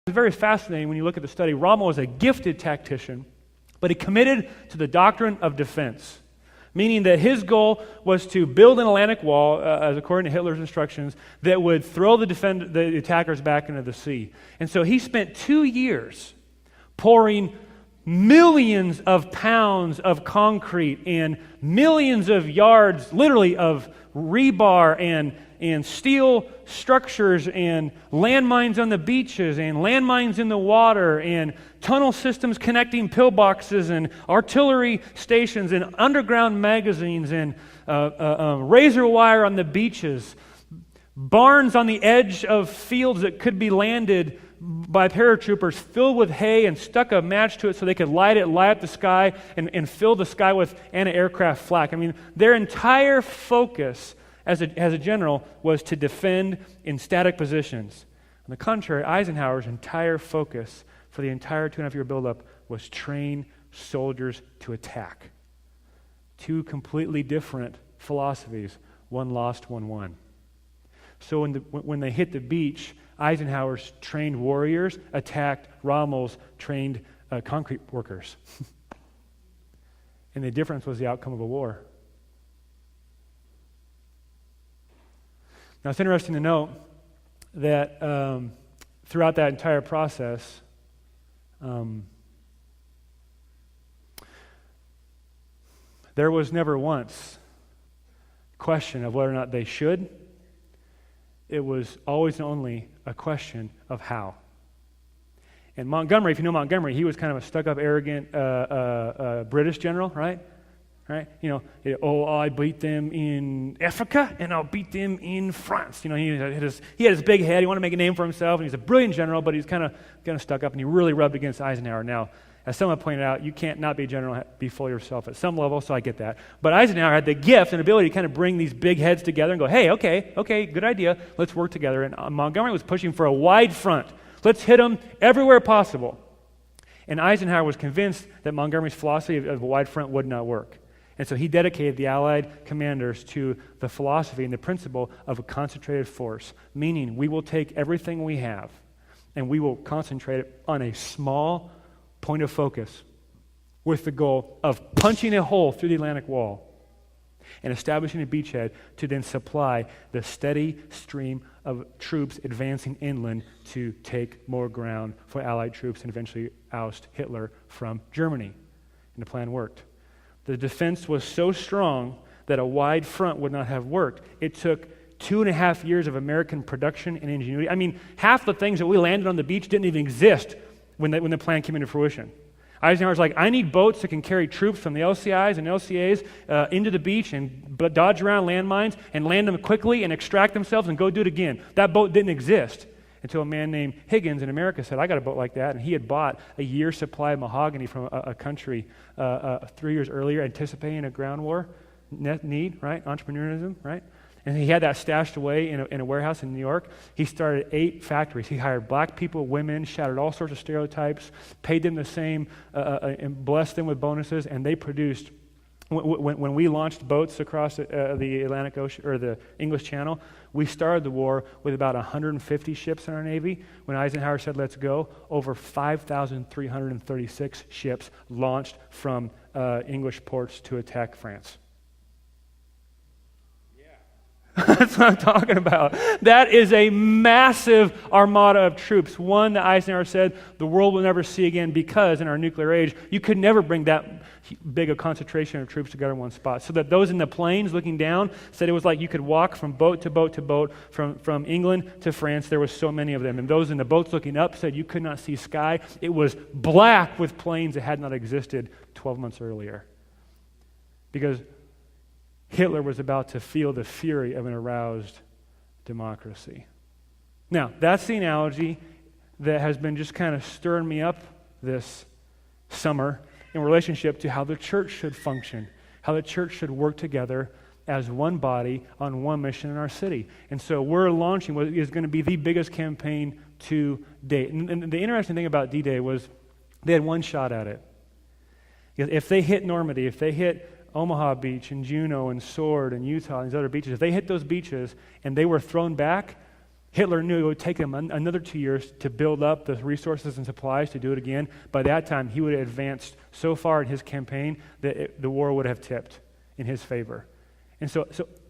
It's very fascinating when you look at the study. Rommel was a gifted tactician, but he committed to the doctrine of defense, meaning that his goal was to build an Atlantic wall, as according to Hitler's instructions, that would throw the attackers back into the sea. And so he spent 2 years pouring millions of pounds of concrete and millions of yards, literally, of rebar and steel structures and landmines on the beaches and landmines in the water and tunnel systems connecting pillboxes and artillery stations and underground magazines and razor wire on the beaches, barns on the edge of fields that could be landed by paratroopers filled with hay and stuck a match to it so they could light up the sky and fill the sky with anti-aircraft flak. I mean, their entire focus as a general was to defend in static positions. On the contrary, Eisenhower's entire focus for the entire 2.5-year buildup was train soldiers to attack. Two completely different philosophies, one lost, one won. So when they hit the beach, Eisenhower's trained warriors attacked Rommel's trained concrete workers. And the difference was the outcome of a war. Now, it's interesting to note that throughout that entire process, there was never once question of whether or not they should. It was always and only a question of how. And Montgomery, if you know Montgomery, he was kind of a stuck-up, arrogant British general, right? Right? I beat them in Africa, and I'll beat them in France. He had his big head. He wanted to make a name for himself, and he's a brilliant general, but he's kind of stuck up, and he really rubbed against Eisenhower. Now, as someone pointed out, you can't not be a general, be full of yourself at some level, so I get that. But Eisenhower had the gift and ability to kind of bring these big heads together and go, hey, okay, good idea, let's work together. And Montgomery was pushing for a wide front. Let's hit them everywhere possible. And Eisenhower was convinced that Montgomery's philosophy of a wide front would not work. And so he dedicated the Allied commanders to the philosophy and the principle of a concentrated force, meaning we will take everything we have and we will concentrate it on a small point of focus with the goal of punching a hole through the Atlantic wall and establishing a beachhead to then supply the steady stream of troops advancing inland to take more ground for Allied troops and eventually oust Hitler from Germany. And the plan worked. The defense was so strong that a wide front would not have worked. It took 2.5 years of American production and ingenuity. I mean, half the things that we landed on the beach didn't even exist when the plan came into fruition. Eisenhower's like, I need boats that can carry troops from the LCIs and LCAs into the beach and dodge around landmines and land them quickly and extract themselves and go do it again. That boat didn't exist until a man named Higgins in America said, I got a boat like that. And he had bought a year's supply of mahogany from a country 3 years earlier, anticipating a ground war need, right? Entrepreneurism, right? And he had that stashed away in a warehouse in New York. He started 8 factories. He hired black people, women, shattered all sorts of stereotypes, paid them the same, and blessed them with bonuses, and they produced. When we launched boats across the Atlantic Ocean or the English Channel, we started the war with about 150 ships in our Navy. When Eisenhower said, let's go, over 5,336 ships launched from English ports to attack France. That's what I'm talking about. That is a massive armada of troops. One that Eisenhower said the world will never see again because in our nuclear age, you could never bring that big a concentration of troops together in one spot. So that those in the planes looking down said it was like you could walk from boat to boat to boat from England to France. There was so many of them. And those in the boats looking up said you could not see sky. It was black with planes that had not existed 12 months earlier. Because Hitler was about to feel the fury of an aroused democracy. Now, that's the analogy that has been just kind of stirring me up this summer in relationship to how the church should function, how the church should work together as one body on one mission in our city. And so we're launching what is going to be the biggest campaign to date. And the interesting thing about D-Day was they had one shot at it. If they hit Normandy, if they hit Omaha Beach and Juneau and Sword and Utah and these other beaches, if they hit those beaches and they were thrown back, Hitler knew it would take him another 2 years to build up the resources and supplies to do it again. By that time, he would have advanced so far in his campaign that the war would have tipped in his favor. And so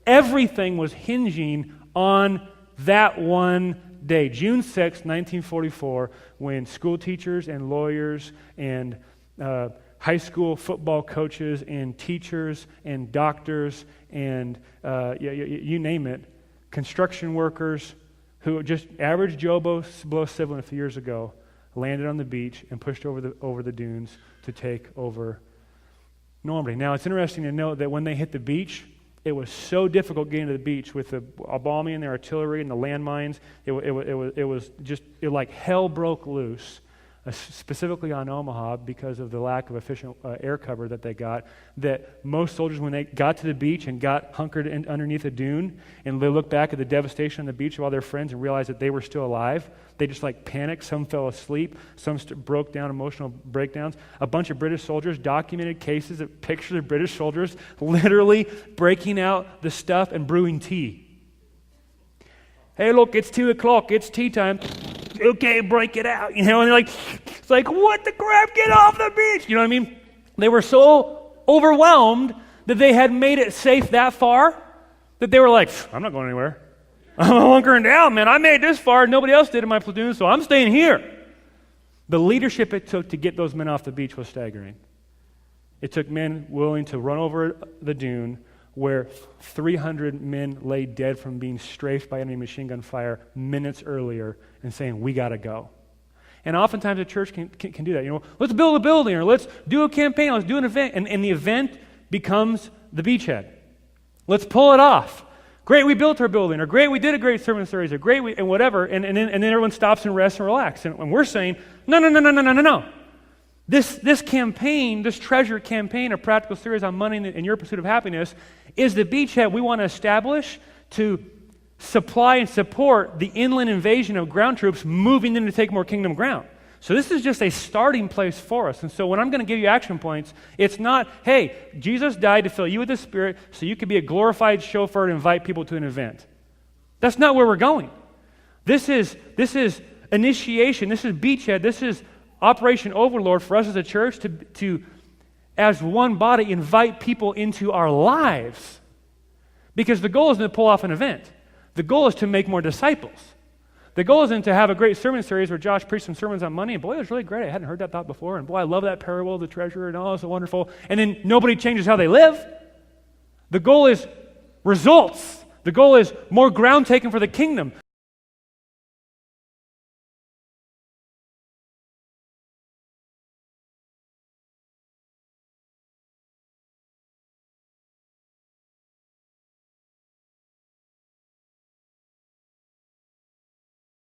everything was hinging on that one day, June 6, 1944, when school teachers and lawyers and high school football coaches and teachers and doctors and you name it, construction workers who just average Joe below civilian a few years ago landed on the beach and pushed over the dunes to take over Normandy. Now, it's interesting to note that when they hit the beach, it was so difficult getting to the beach with the bombing and the artillery and the landmines. It was just like hell broke loose, specifically on Omaha because of the lack of efficient air cover that they got, that most soldiers, when they got to the beach and got hunkered underneath a dune and they looked back at the devastation on the beach of all their friends and realized that they were still alive, they just like panicked. Some fell asleep. Some broke down, emotional breakdowns. A bunch of British soldiers documented cases that picture the British soldiers literally breaking out the stuff and brewing tea. Hey, look, it's 2 o'clock. It's tea time. Okay, break it out. And they're like, it's like, what the crap? Get off the beach. You know what I mean? They were so overwhelmed that they had made it safe that far that they were like, I'm not going anywhere. I'm hunkering down, man. I made it this far. Nobody else did in my platoon, so I'm staying here. The leadership it took to get those men off the beach was staggering. It took men willing to run over the dune where 300 men lay dead from being strafed by enemy machine gun fire minutes earlier and saying, we got to go. And oftentimes a church can do that. Let's build a building, or let's do a campaign, let's do an event, and the event becomes the beachhead. Let's pull it off. Great, we built our building, or great, we did a great sermon series, or great, and whatever, and then everyone stops and rests and relaxes. And we're saying, no. This campaign, this treasure campaign, a practical series on money and your pursuit of happiness, is the beachhead we want to establish to supply and support the inland invasion of ground troops moving in to take more kingdom ground. So this is just a starting place for us. And so when I'm going to give you action points, it's not, hey, Jesus died to fill you with the Spirit so you could be a glorified chauffeur and invite people to an event. That's not where we're going. This is initiation. This is beachhead. This is Operation Overlord for us as a church to as one body, invite people into our lives. Because the goal isn't to pull off an event. The goal is to make more disciples. The goal isn't to have a great sermon series where Josh preached some sermons on money, and boy, it was really great. I hadn't heard that thought before, and boy, I love that parable of the treasurer, and oh, it's so wonderful. And then nobody changes how they live. The goal is results. The goal is more ground taken for the kingdom.